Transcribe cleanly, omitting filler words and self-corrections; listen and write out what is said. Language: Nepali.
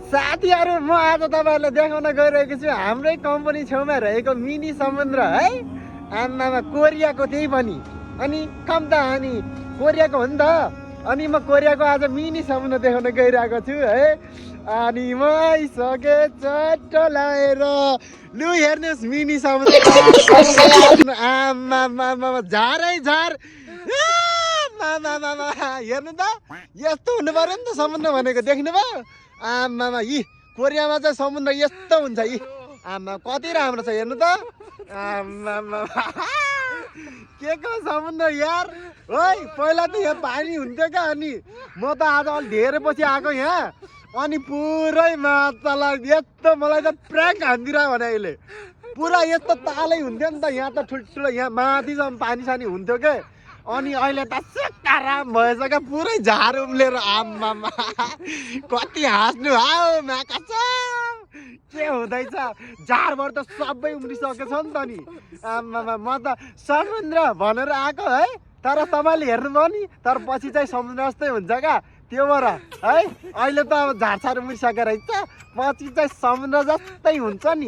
साथीहरु म आज तपाईहरुलाई देखाउन गइरहेको छु हाम्रै कम्पनी छेउमा रहेको मिनी समुद्र है। आमामा कोरियाको त्यही पनि अनि कम त अनि कोरियाको हो नि त। अनि म कोरियाको आज मिनी समुद्र देखाउन गइरहेको छु है। अनि म आइसके चट्ट लाएर लु हेर्नुस् मिनी समुद्र आमामा झारै झार आमामा हेर्नु त यस्तो हुनु पर्यो नि त समुद्र भनेको देख्नु भयो। आमामा यी कोरियामा चाहिँ समुद्र यस्तो हुन्छ यी आमा कति राम्रो छ हेर्नु त। आमामा के को समुद्र यार ओइ पहिला त यहाँ पानी हुन्थ्यो क्या अनि म त आज अलि धेरै पछि आएको यहाँ अनि पुरै माछालाई यस्तो मलाई त प्र्याङ्क हान्दिरा भने अहिले पुरा यस्तो तालै हुन्थ्यो नि त यहाँ त ठुल्ठुलो यहाँ माथिसम्म पानी सानी हुन्थ्यो के अनि अहिले त आराम भएछ क्या पुरै झार उम्लेर आमामा कति हाँस्नु हाउ कसम के हुँदैछ झारबाट त सबै उम्रिसकेछ नि त नि आमामा म त समुद्र भनेर आएको है तर तपाईँले हेर्नुभयो नि तर पछि चाहिँ समुद्र जस्तै हुन्छ क्या त्यो भएर है अहिले त अब झारसार उम्रिसकेर रहेछ पछि चाहिँ समुद्र जस्तै हुन्छ नि।